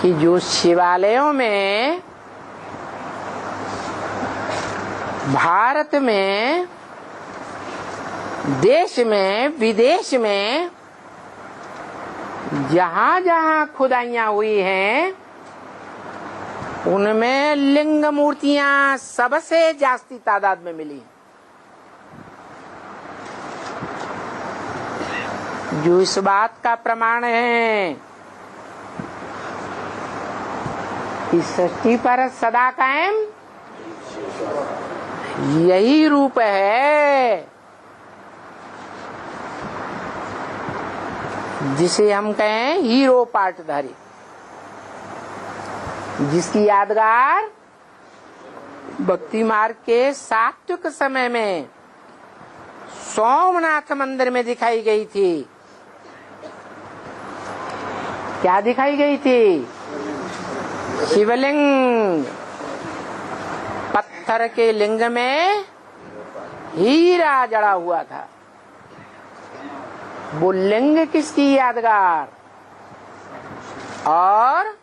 कि जो शिवालयों में, भारत में, देश में, विदेश में जहाँ जहाँ खुदाइयाँ हुई हैं, उनमें लिंग मूर्तियां सबसे जास्ती तादाद में मिली, जो इस बात का प्रमाण है कि सृष्टि पर सदा कायम यही रूप है जिसे हम कहें हीरो पाटधारी, जिसकी यादगार भक्ति मार्ग के सात्विक समय में सोमनाथ मंदिर में दिखाई गई थी। क्या दिखाई गई थी? शिवलिंग। पत्थर के लिंग में हीरा जड़ा हुआ था। वो लिंग किसकी यादगार? और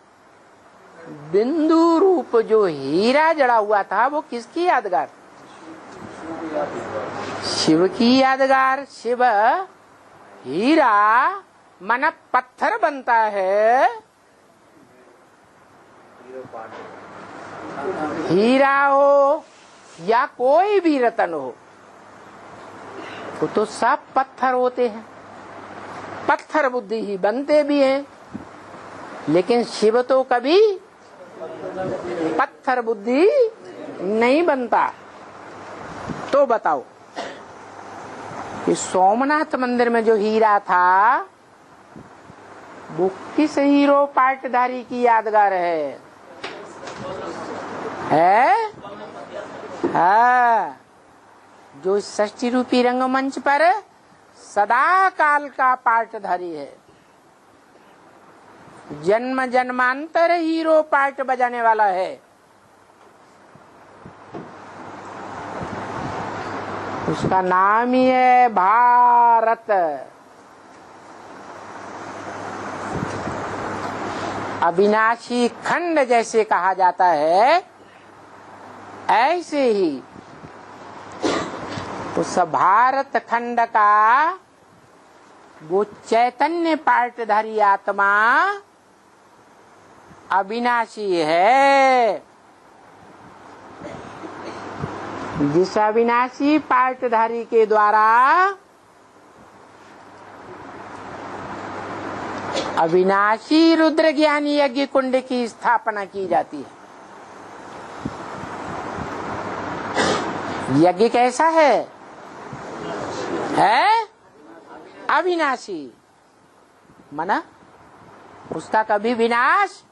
बिंदु रूप जो हीरा जड़ा हुआ था वो किसकी यादगार? शिव की यादगार। शिव हीरा मन पत्थर बनता है, हीरा हो या कोई भी रतन हो, तो सब पत्थर होते हैं, पत्थर बुद्धि ही बनते भी हैं। लेकिन शिव तो कभी पत्थर बुद्धि नहीं बनता। तो बताओ कि सोमनाथ मंदिर में जो हीरा था वो किस हीरो पाटधारी की यादगार है? हाँ, जो षष्ठी रूपी रंगमंच पर सदा काल का पाटधारी है, जन्म जन्मांतर हीरो पार्ट बजाने वाला है। उसका नाम ही है भारत। अविनाशी खंड जैसे कहा जाता है, ऐसे ही उस भारत खंड का वो चैतन्य पार्टधारी आत्मा अविनाशी है। जिस अविनाशी पार्टधारी के द्वारा अविनाशी रुद्र ज्ञानी यज्ञ कुंड की स्थापना की जाती है। यज्ञ कैसा है? अविनाशी। मना उसका कभी विनाश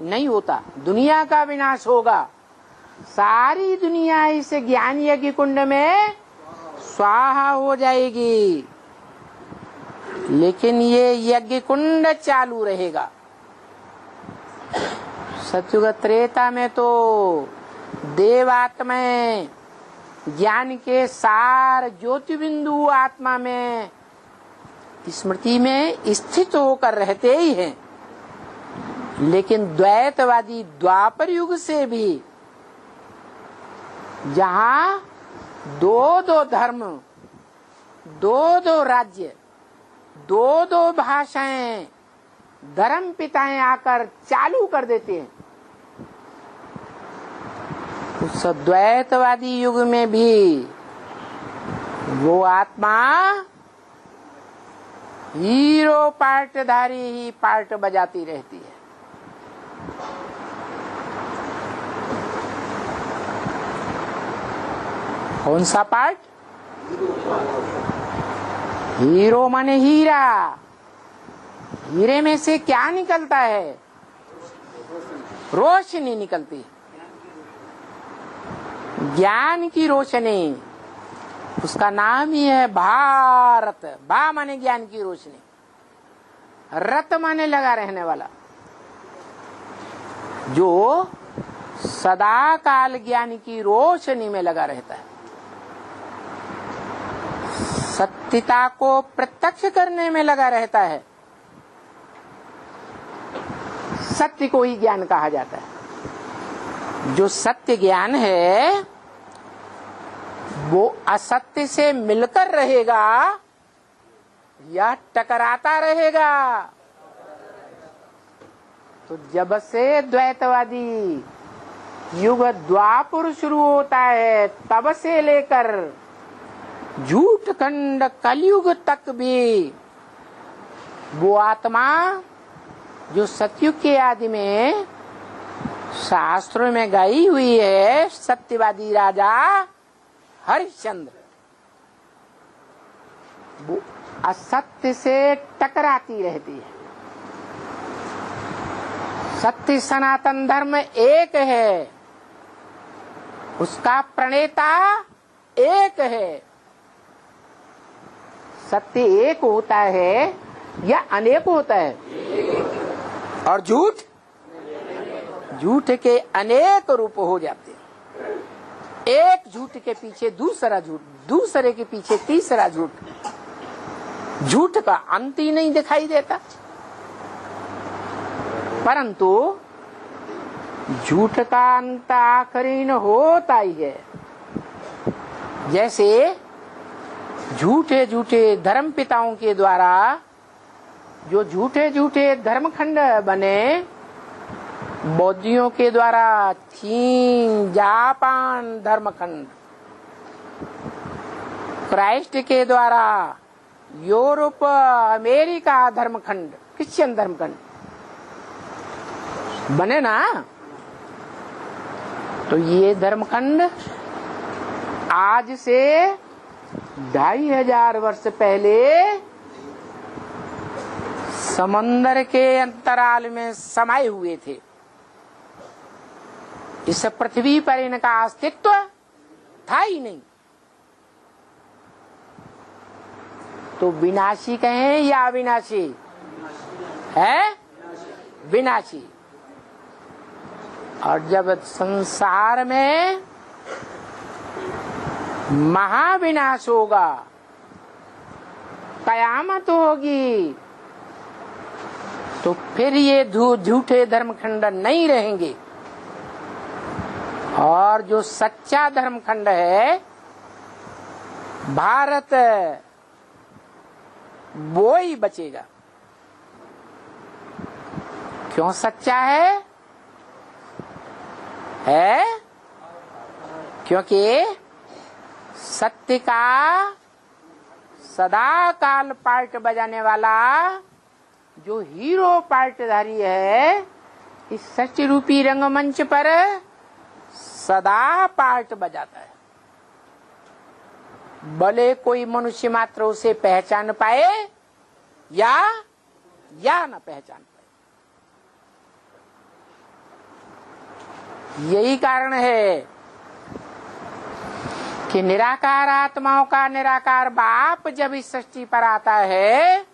नहीं होता। दुनिया का विनाश होगा, सारी दुनिया इस ज्ञान यज्ञ कुंड में स्वाहा हो जाएगी, लेकिन ये यज्ञ कुंड चालू रहेगा। सतयुग त्रेता में तो देवात्माएं ज्ञान के सार ज्योति बिंदु आत्मा में स्मृति में स्थित होकर रहते ही हैं। लेकिन द्वैतवादी द्वापर युग से भी, जहाँ दो दो धर्म, दो दो राज्य, दो दो भाषाएं, धर्म पिताएं आकर चालू कर देते हैं, उस द्वैतवादी युग में भी वो आत्मा हीरो पार्टधारी ही पार्ट बजाती रहती है। कौन सा पार्ट? हीरो माने हीरा। हीरे में से क्या निकलता है? रोशनी निकलती है, ज्ञान की रोशनी। उसका नाम ही है भारत। भा माने ज्ञान की रोशनी, रत माने लगा रहने वाला, जो सदा काल ज्ञान की रोशनी में लगा रहता है। सत्यता को प्रत्यक्ष करने में लगा रहता है, सत्य को ही ज्ञान कहा जाता है। जो सत्य ज्ञान है वो असत्य से मिलकर रहेगा या टकराता रहेगा। तो जब से द्वैतवादी युग द्वापर शुरू होता है तब से लेकर झूठ खंड कलयुग तक भी वो आत्मा जो सतयुग के आदि में शास्त्रों में गई हुई है, सत्यवादी राजा हरिश्चंद्र, वो असत्य से टकराती रहती है। सत्य सनातन धर्म एक है, उसका प्रणेता एक है। सत्य एक होता है या अनेक होता है? और झूठ, झूठ के अनेक रूप हो जाते हैं। एक झूठ के पीछे दूसरा झूठ, दूसरे के पीछे तीसरा झूठ, झूठ का अंत ही नहीं दिखाई देता। परंतु झूठ का अंत आखिरी न होता ही है। जैसे झूठे झूठे धर्म पिताओं के द्वारा जो झूठे झूठे धर्मखंड बने, बौद्धियों के द्वारा चीन जापान धर्मखंड, क्राइस्ट के द्वारा यूरोप अमेरिका धर्मखंड, क्रिश्चियन धर्मखंड बने ना। तो ये धर्मखंड आज से 2500 वर्ष पहले समंदर के अंतराल में समाये हुए थे। इस पृथ्वी पर इनका अस्तित्व था ही नहीं। तो विनाशी कहें या अविनाशी है? विनाशी। और जब संसार में महाविनाश होगा, कयामत होगी, तो फिर ये झूठे धर्मखंड नहीं रहेंगे और जो सच्चा धर्मखंड है भारत, वो ही बचेगा। क्यों सच्चा है? क्योंकि सत्य का सदा काल पार्ट बजाने वाला जो हीरो पार्टधारी है, इस सत्य रूपी रंगमंच पर सदा पार्ट बजाता है। भले कोई मनुष्य मात्र उसे पहचान पाए या न पहचान पाए। यही कारण है कि निराकार आत्माओं का निराकार बाप जब इस सृष्टि पर आता है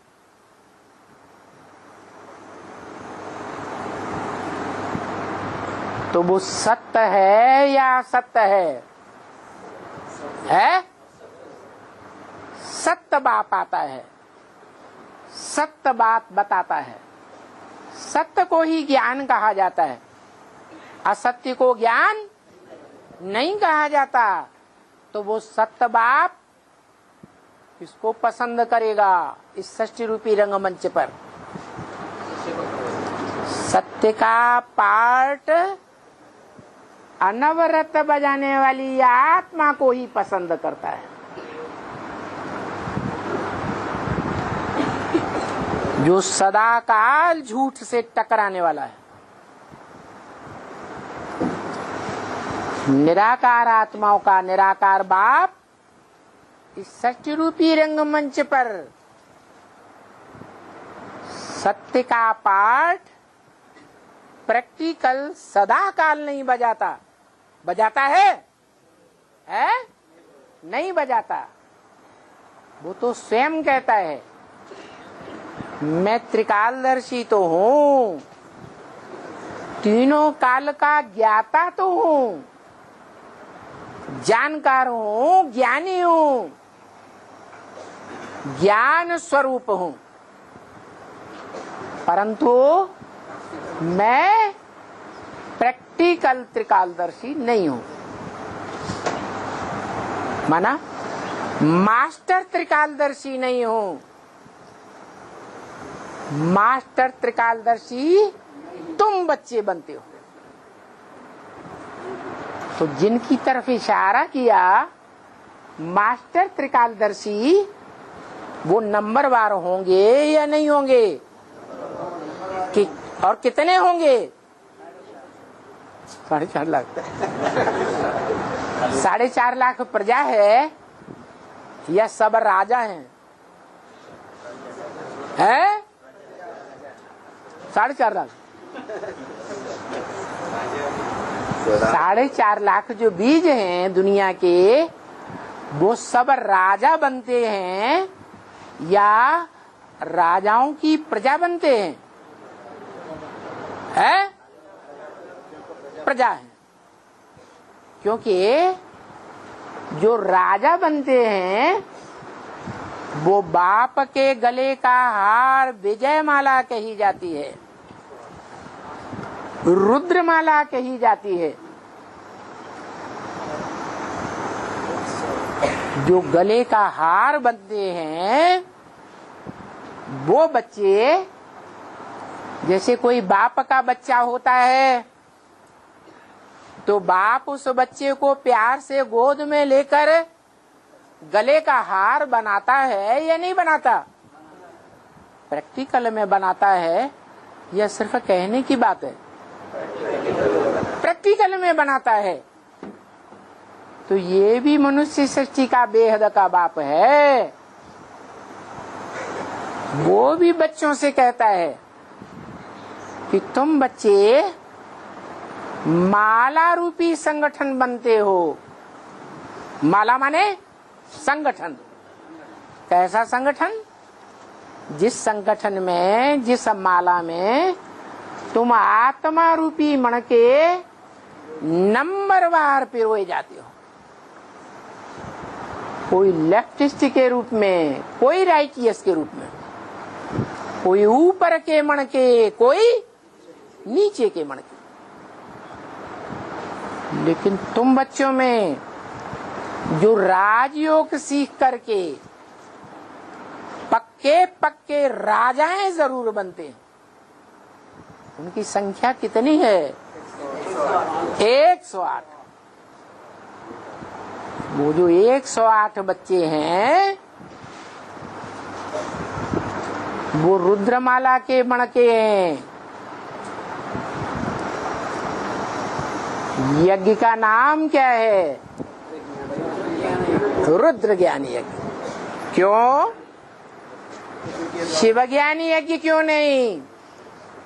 तो वो सत्य है या असत्य है? सत्य बाप आता है, सत्य बात बताता है। सत्य को ही ज्ञान कहा जाता है, असत्य को ज्ञान नहीं कहा जाता। तो वो सत्य बाप इसको पसंद करेगा इस सृष्टि रूपी रंगमंच पर। सत्य का पार्ट अनवरत बजाने वाली आत्मा को ही पसंद करता है। जो सदा काल झूठ से टकराने वाला है। निराकार आत्माओं का निराकार बाप इस सत्य रूपी रंगमंच पर सत्य का पाठ प्रैक्टिकल सदा काल नहीं बजाता। बजाता है? नहीं बजाता। वो तो स्वयं कहता है मैं त्रिकालदर्शी तो हूँ, तीनों काल का ज्ञाता तो हूँ, जानकार हूँ, ज्ञानी हूँ, ज्ञान स्वरूप हूँ, परंतु मैं प्रैक्टिकल त्रिकालदर्शी नहीं हूं। माना मास्टर त्रिकालदर्शी नहीं हूं। मास्टर त्रिकालदर्शी तुम बच्चे बनते हो। तो जिनकी तरफ इशारा किया मास्टर त्रिकालदर्शी, वो नंबरवार होंगे या नहीं होंगे? और कितने होंगे? 4.5 लाख। 4.5 लाख प्रजा है या सब राजा हैं? 4.5 लाख। 4.5 लाख जो बीज हैं दुनिया के, वो सब राजा बनते हैं या राजाओं की प्रजा बनते हैं? प्रजा है। क्योंकि जो राजा बनते हैं वो बाप के गले का हार विजयमाला कही जाती है, रुद्रमाला कही जाती है। जो गले का हार बनते हैं वो बच्चे, जैसे कोई बाप का बच्चा होता है तो बाप उस बच्चे को प्यार से गोद में लेकर गले का हार बनाता है या नहीं बनाता? प्रैक्टिकल में बनाता है या सिर्फ कहने की बात है? प्रैक्टिकल में बनाता है। तो ये भी मनुष्य सृष्टि का बेहद का बाप है। वो भी बच्चों से कहता है कि तुम बच्चे माला रूपी संगठन बनते हो। माला माने संगठन। कैसा संगठन? जिस संगठन में, जिस माला में तुम आत्मा रूपी मण के नंबरवार पिरोए जाते हो। कोई लेफ्टिस्ट के रूप में, कोई राइटियस के रूप में, कोई ऊपर के मण के, कोई नीचे के मण के। लेकिन तुम बच्चों में जो राजयोग सीख करके पक्के पक्के राजाएं जरूर बनते हैं, उनकी संख्या कितनी है? 108। वो जो 108 बच्चे हैं वो रुद्रमाला के मणके हैं। यज्ञ का नाम क्या है? रुद्र ज्ञानी यज्ञ। क्यों? शिव ज्ञानी यज्ञ क्यों नहीं?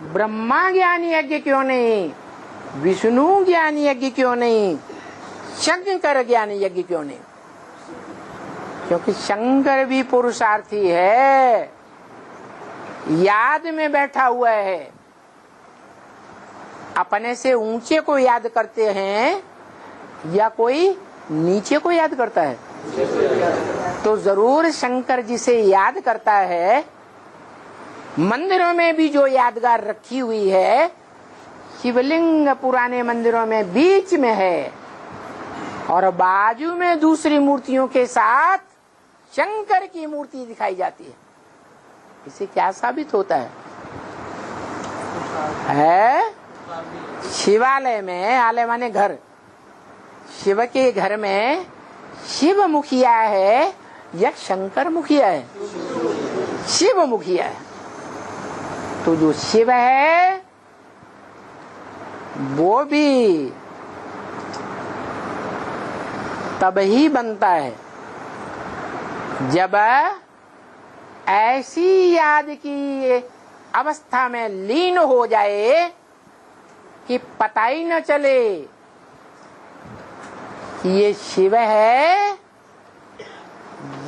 ब्रह्मा ज्ञानी यज्ञ क्यों नहीं? विष्णु ज्ञानी यज्ञ क्यों नहीं? शंकर ज्ञानी यज्ञ क्यों नहीं? क्योंकि शंकर भी पुरुषार्थी है, याद में बैठा हुआ है। अपने से ऊंचे को याद करते हैं या कोई नीचे को याद करता है? तो जरूर शंकर जिसे याद करता है। मंदिरों में भी जो यादगार रखी हुई है, शिवलिंग पुराने मंदिरों में बीच में है और बाजू में दूसरी मूर्तियों के साथ शंकर की मूर्ति दिखाई जाती है। इससे क्या साबित होता है? शिवालय में, आलय माने घर, शिव के घर में शिव मुखिया है या शंकर मुखिया है? शिव मुखिया है। तो जो शिव है वो भी तब ही बनता है जब ऐसी याद की अवस्था में लीन हो जाए कि पता ही न चले कि ये शिव है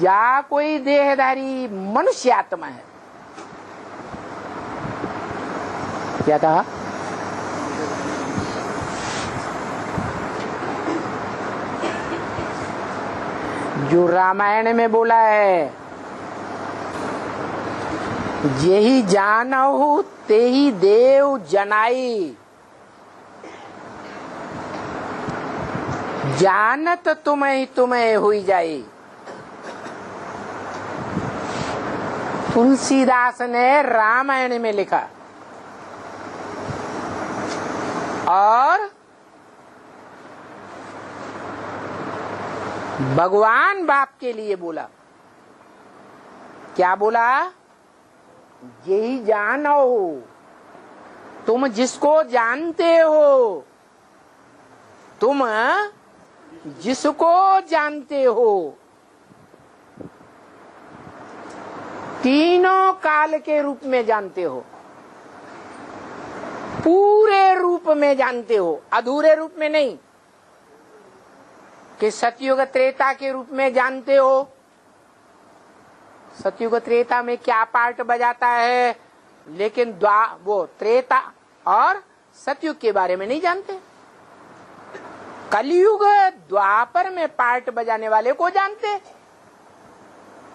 या कोई देहधारी मनुष्य आत्मा है। क्या कहा? जो रामायण में बोला है जेहि जानहु तेहि देव जनाई। जानत तुम्हें तुम्हें हुई जाई। तुलसीदास ने रामायण में लिखा और भगवान बाप के लिए बोला। क्या बोला? यही जानो, तुम जिसको जानते हो, तुम जिसको जानते हो, तीनों काल के रूप में जानते हो, पूरे रूप में जानते हो, अधूरे रूप में नहीं कि सतयुग त्रेता के रूप में जानते हो। सतयुग त्रेता में क्या पार्ट बजाता है, लेकिन वो त्रेता और सतयुग के बारे में नहीं जानते। कलयुग द्वापर में पार्ट बजाने वाले को जानते,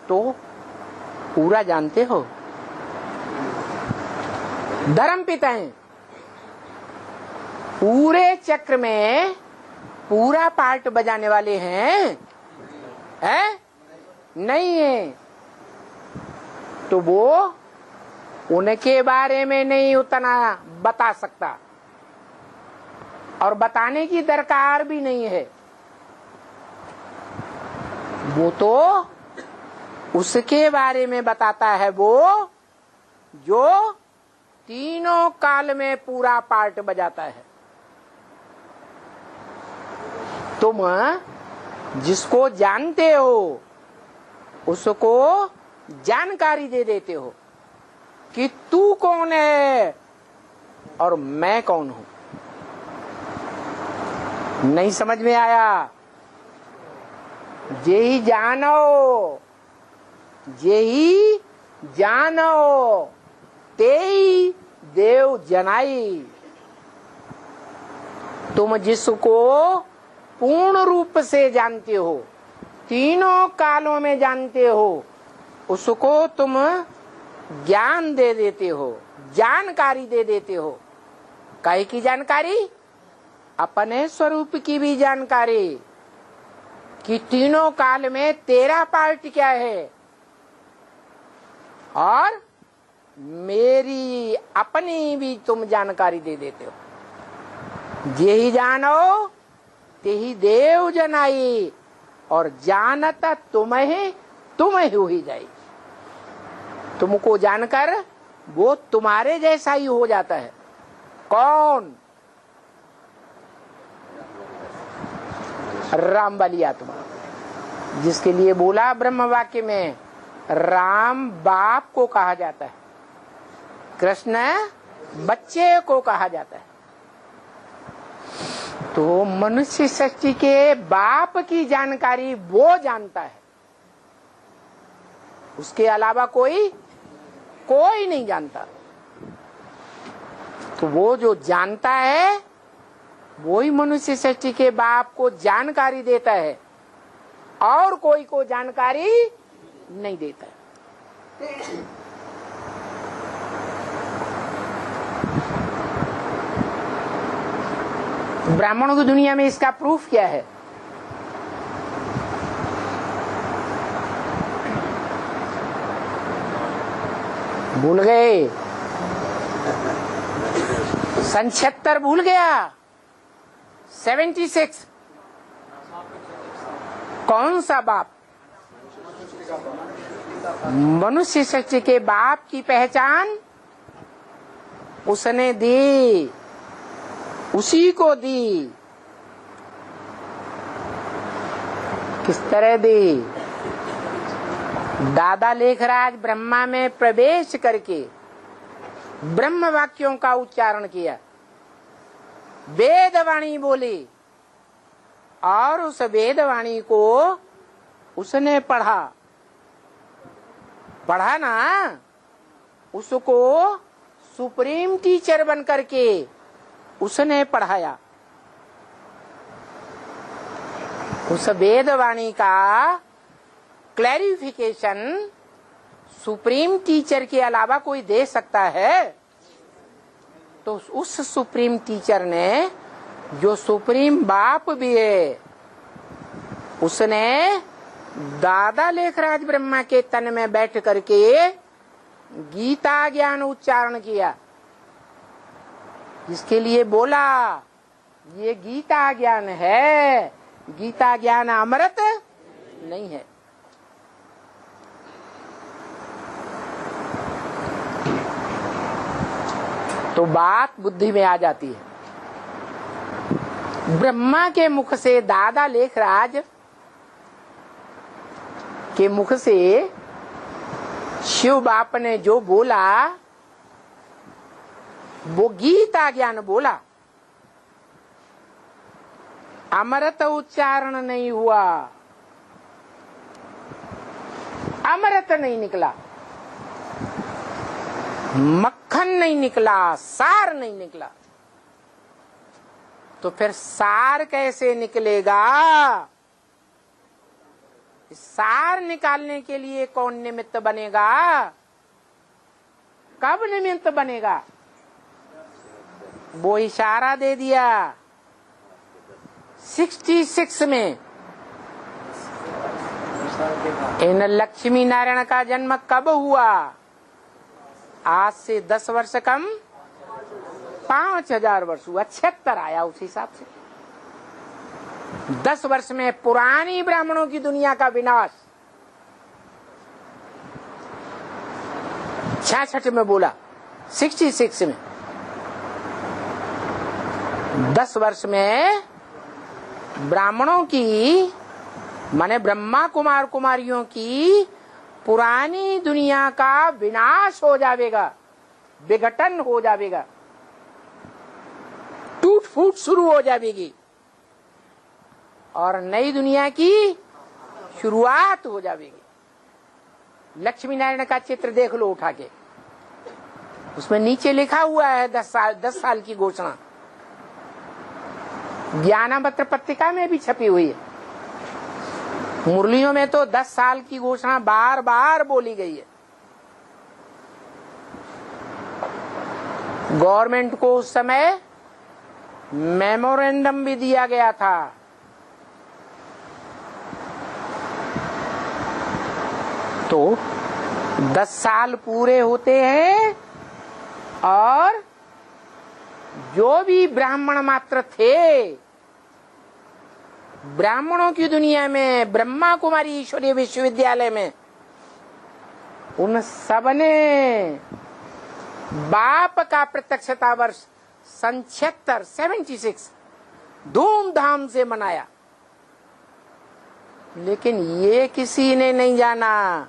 तो पूरा जानते हो। धर्मपिता हैं, पूरे चक्र में पूरा पार्ट बजाने वाले हैं, नहीं है, तो वो उनके बारे में नहीं उतना बता सकता और बताने की दरकार भी नहीं है। वो तो उसके बारे में बताता है, वो जो तीनों काल में पूरा पार्ट बजाता है। तुम जिसको जानते हो उसको जानकारी दे देते हो कि तू कौन है और मैं कौन हूं। नहीं समझ में आया? जेहि जानो, जेहि जानो तेहि देव जनाई। तुम जिसको पूर्ण रूप से जानते हो, तीनों कालों में जानते हो, उसको तुम ज्ञान दे देते हो, जानकारी दे देते हो। काहे की जानकारी? अपने स्वरूप की भी जानकारी कि तीनों काल में तेरा पार्ट क्या है और मेरी अपनी भी तुम जानकारी दे देते हो। जेहि जानो तेहि देव जनाई, और जानता तुम्हें हुई जाए। तुमको जानकर वो तुम्हारे जैसा ही हो जाता है। कौन? राम वाली आत्मा, जिसके लिए बोला ब्रह्म वाक्य में राम बाप को कहा जाता है, कृष्ण बच्चे को कहा जाता है। तो मनुष्य सृष्टि के बाप की जानकारी वो जानता है, उसके अलावा कोई नहीं जानता। तो वो जो जानता है वो ही मनुष्य सृष्टि के बाप को जानकारी देता है, और कोई को जानकारी नहीं देता है। ब्राह्मणों की दुनिया में इसका प्रूफ क्या है? भूल गए? सन 76 भूल गया? 76 कौन सा बाप? मनुष्य सृष्टि के बाप की पहचान उसने दी, उसी को दी। किस तरह दी? दादा लेखराज ब्रह्मा में प्रवेश करके ब्रह्म वाक्यों का उच्चारण किया, वेदवाणी बोली, और उस वेदवाणी को उसने पढ़ा ना, उसको सुप्रीम टीचर बन करके उसने पढ़ाया। उस वेदवाणी का क्लैरिफिकेशन सुप्रीम टीचर के अलावा कोई दे सकता है? तो उस सुप्रीम टीचर ने, जो सुप्रीम बाप भी है, उसने दादा लेखराज ब्रह्मा के तन में बैठ करके गीता ज्ञान उच्चारण किया, जिसके लिए बोला ये गीता ज्ञान है, गीता ज्ञान अमृत नहीं है। तो बात बुद्धि में आ जाती है। ब्रह्मा के मुख से, दादा लेखराज के मुख से शिव बाप ने जो बोला वो गीता ज्ञान बोला, अमृत उच्चारण नहीं हुआ, अमृत नहीं निकला, मक्खन नहीं निकला, सार नहीं निकला। तो फिर सार कैसे निकलेगा? सार निकालने के लिए कौन निमित्त बनेगा? कब निमित्त बनेगा? वो इशारा दे दिया 66 में। इन लक्ष्मी नारायण का जन्म कब हुआ? आज से 10 वर्ष कम 5000 वर्ष हुआ, 76 आया उस हिसाब से। 10 वर्ष में पुरानी ब्राह्मणों की दुनिया का विनाश 66 में बोला, 66 में। 10 वर्ष में ब्राह्मणों की, माने ब्रह्मा कुमार कुमारियों की पुरानी दुनिया का विनाश हो जाएगा, विघटन हो जाएगा, टूट फूट शुरू हो जाएगी और नई दुनिया की शुरुआत हो जाएगी। लक्ष्मी नारायण का चित्र देख लो उठा के, उसमें नीचे लिखा हुआ है 10 साल की घोषणा, ज्ञानामृत पत्रिका में भी छपी हुई है। मुरलियों में तो 10 साल की घोषणा बार बार बोली गई है। गवर्नमेंट को उस समय मेमोरेंडम भी दिया गया था। तो 10 साल पूरे होते हैं और जो भी ब्राह्मण मात्र थे, ब्राह्मणों की दुनिया में, ब्रह्मा कुमारी ईश्वरीय विश्वविद्यालय में, उन सबने बाप का प्रत्यक्षता वर्ष 76 धूमधाम से मनाया। लेकिन ये किसी ने नहीं जाना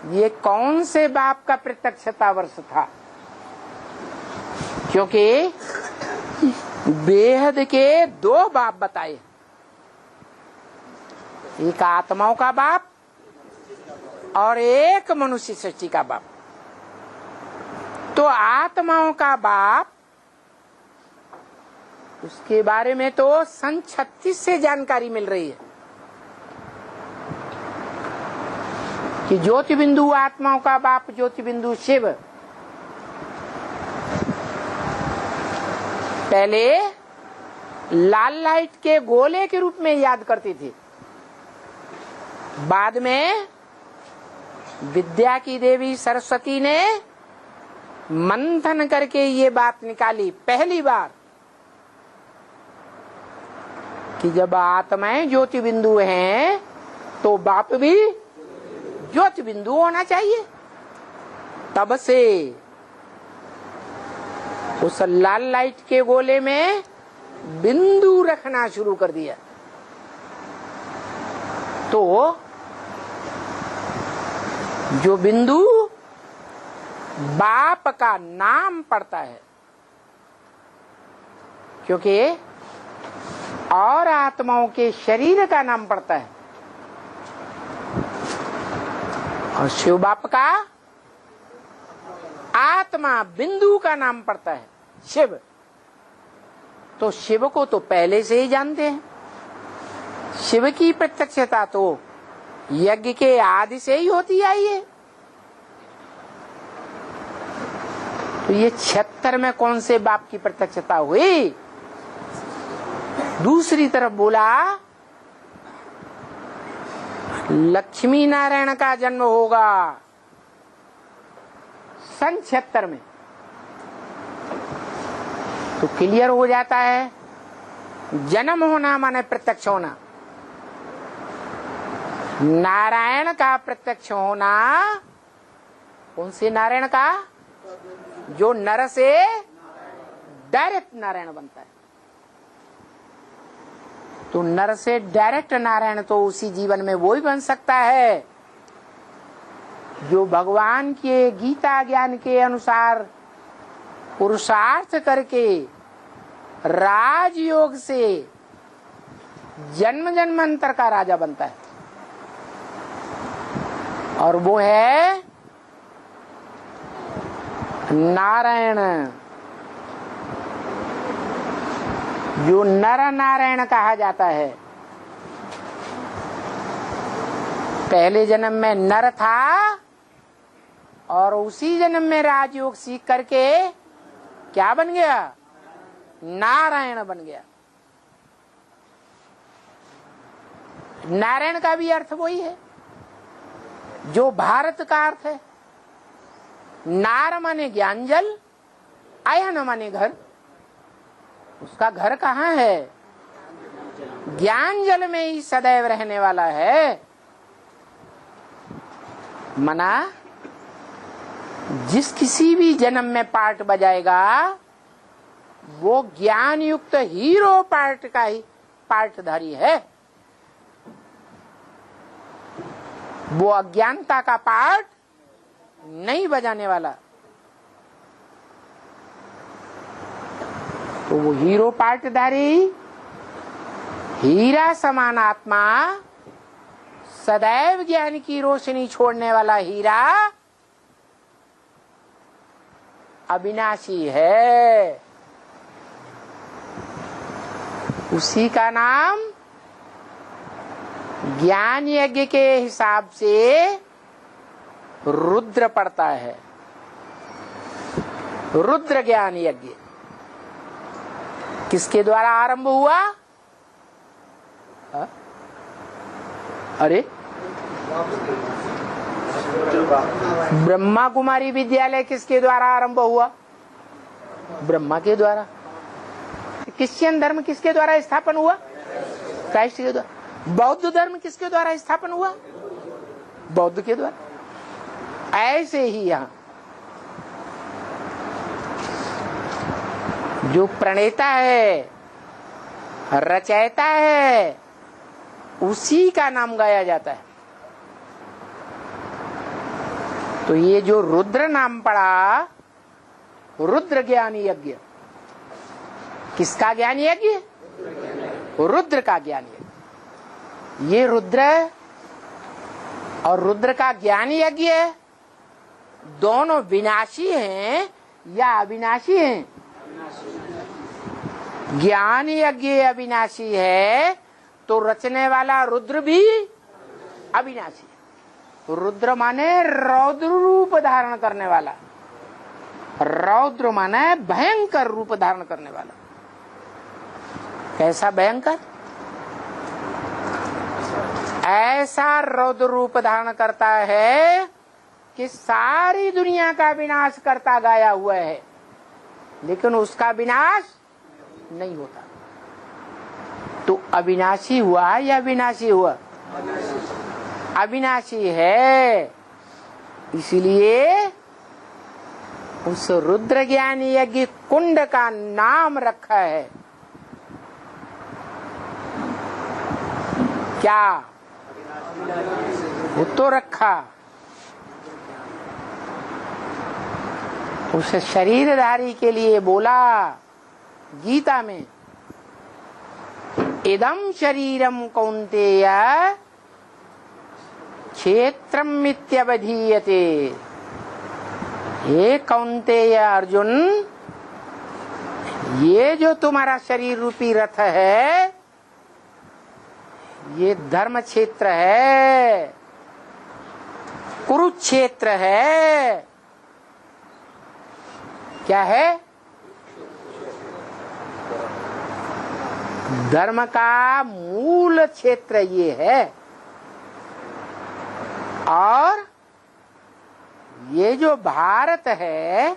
ये कौन से बाप का प्रत्यक्षता वर्ष था, क्योंकि बेहद के 2 बाप बताए, एक आत्माओं का बाप और एक मनुष्य सृष्टि का बाप। तो आत्माओं का बाप, उसके बारे में तो सन 36 से जानकारी मिल रही है कि ज्योति बिंदु आत्माओं का बाप ज्योति बिंदु शिव पहले लाल लाइट के गोले के रूप में याद करती थी। बाद में विद्या की देवी सरस्वती ने मंथन करके ये बात निकाली पहली बार कि जब आत्माएं ज्योति बिंदु हैं तो बाप भी ज्योति बिंदु होना चाहिए। तब से उस लाल लाइट के गोले में बिंदु रखना शुरू कर दिया। तो जो बिंदु बाप का नाम पड़ता है, क्योंकि और आत्माओं के शरीर का नाम पड़ता है और शिव बाप का आत्मा बिंदु का नाम पड़ता है शिव। तो शिव को तो पहले से ही जानते हैं। शिव की प्रत्यक्षता तो यज्ञ के आदि से ही होती आई है। तो ये 76 में कौन से बाप की प्रत्यक्षता हुई? दूसरी तरफ बोला लक्ष्मी नारायण का जन्म होगा सन 76 में। तो क्लियर हो जाता है जन्म होना माने प्रत्यक्ष होना। नारायण का प्रत्यक्ष होना, कौन से नारायण का? जो नर से डायरेक्ट नारायण बनता है। तो नर से डायरेक्ट नारायण तो उसी जीवन में वो ही बन सकता है जो भगवान के गीता ज्ञान के अनुसार पुरुषार्थ करके राजयोग से जन्म जन्मांतर का राजा बनता है। और वो है नारायण, जो नर नारायण कहा जाता है। पहले जन्म में नर था और उसी जन्म में राजयोग सीख करके क्या बन गया? नारायण बन गया। नारायण का भी अर्थ वही है जो भारत का अर्थ है। नार माने ज्ञान जल, आयन माने घर। उसका घर कहाँ है? ज्ञान जल में ही सदैव रहने वाला है। मना जिस किसी भी जन्म में पार्ट बजाएगा वो ज्ञान युक्त हीरो पार्ट का ही पार्टधारी है। वो अज्ञानता का पार्ट नहीं बजाने वाला। तो वो हीरो पार्टधारी, हीरा समान आत्मा, सदैव ज्ञान की रोशनी छोड़ने वाला हीरा अविनाशी है। उसी का नाम ज्ञान यज्ञ के हिसाब से रुद्र पड़ता है। रुद्र ज्ञान यज्ञ किसके द्वारा आरंभ हुआ? अरे ब्रह्मा कुमारी विद्यालय किसके द्वारा आरंभ हुआ? ब्रह्मा के द्वारा। क्रिश्चियन धर्म किसके द्वारा स्थापन हुआ? क्राइस्ट के द्वारा। बौद्ध धर्म किसके द्वारा स्थापन हुआ? बौद्ध के द्वारा। ऐसे ही यहाँ जो प्रणेता है, रचयिता है, उसी का नाम गाया जाता है। तो ये जो रुद्र नाम पड़ा, रुद्र ज्ञान यज्ञ, किसका ज्ञान यज्ञ? रुद्र का ज्ञान यज्ञ। ये रुद्र और रुद्र का ज्ञान यज्ञ दोनों विनाशी हैं या अविनाशी हैं? ज्ञान यज्ञ अविनाशी है तो रचने वाला रुद्र भी अविनाशी है। रुद्र माने रौद्र रूप धारण करने वाला। रौद्र माने भयंकर रूप धारण करने वाला। कैसा भयंकर? ऐसा रौद्र रूप धारण करता है कि सारी दुनिया का विनाश करता गाया हुआ है, लेकिन उसका विनाश नहीं होता। तो अविनाशी हुआ या विनाशी हुआ? अविनाशी है। इसलिए उस रुद्र ज्ञान यज्ञ कुंड का नाम रखा है क्या? वो तो रखा। उस शरीरधारी के लिए बोला गीता में, इदं शरीरम कौन्तेय क्षेत्रम मित्यवधीयते। हे कौन्तेय अर्जुन, ये जो तुम्हारा शरीर रूपी रथ है ये धर्म क्षेत्र है, कुरुक्षेत्र है। क्या है? धर्म का मूल क्षेत्र ये है। और ये जो भारत है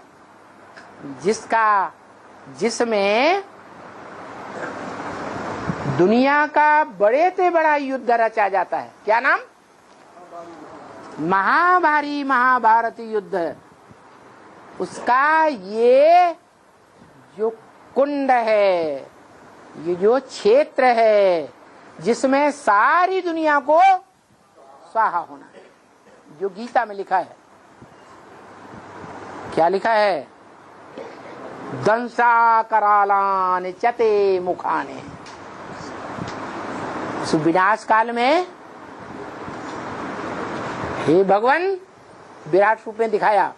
जिसमें दुनिया का बड़े से बड़ा युद्ध रचा जाता है, क्या नाम? महाभारी महाभारत युद्ध। उसका ये जो कुंड है, ये जो क्षेत्र है जिसमें सारी दुनिया को स्वाहा होना है, जो गीता में लिखा है। क्या लिखा है? दंसा करालान चते मुखाने। इस विनाश काल में हे भगवान विराट रूप में दिखाया,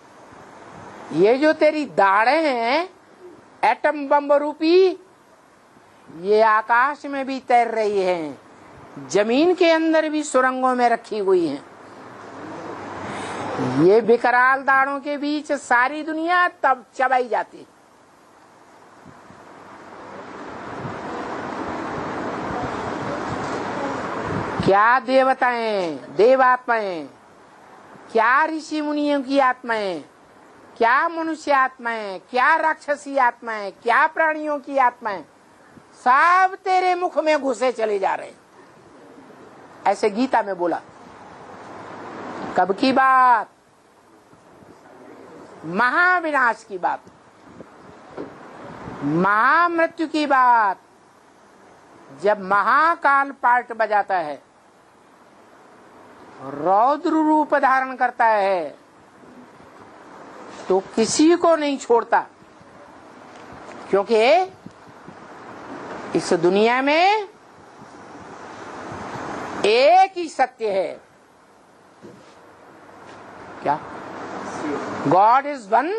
ये जो तेरी दाढ़े हैं एटम बम रूपी, ये आकाश में भी तैर रही हैं, जमीन के अंदर भी सुरंगों में रखी हुई हैं। ये विकराल दाढ़ों के बीच सारी दुनिया तब चबाई जाती। क्या देवताएं, देवात्माएं, क्या ऋषि मुनियों की आत्माएं, क्या मनुष्य आत्माएं, क्या राक्षसी आत्माएं, क्या प्राणियों की आत्माएं, सब तेरे मुख में घुसे चले जा रहे हैं। ऐसे गीता में बोला। कब की बात? महाविनाश की बात, महामृत्यु की बात। जब महाकाल पार्ट बजाता है, रौद्र रूप धारण करता है, तो किसी को नहीं छोड़ता, क्योंकि इस दुनिया में एक ही सत्य है। क्या? गॉड इज वन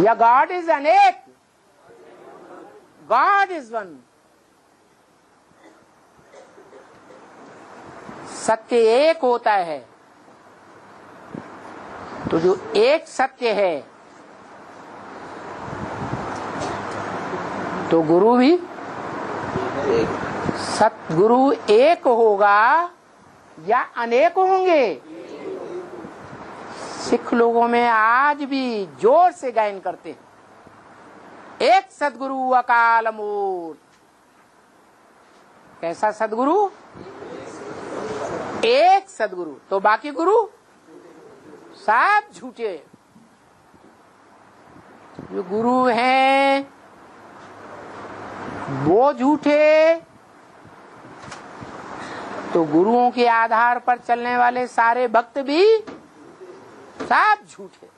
या गॉड इज अनेक? God is one. सत्य एक होता है, तो जो एक सत्य है, तो गुरु भी सतगुरु एक होगा या अनेक होंगे? सिख लोगों में आज भी जोर से गायन करते हैं, एक सदगुरु अकाल मूर्त। कैसा सदगुरु? एक सदगुरु, तो बाकी गुरु सब झूठे। जो गुरु हैं वो झूठे, तो गुरुओं के आधार पर चलने वाले सारे भक्त भी सब झूठे।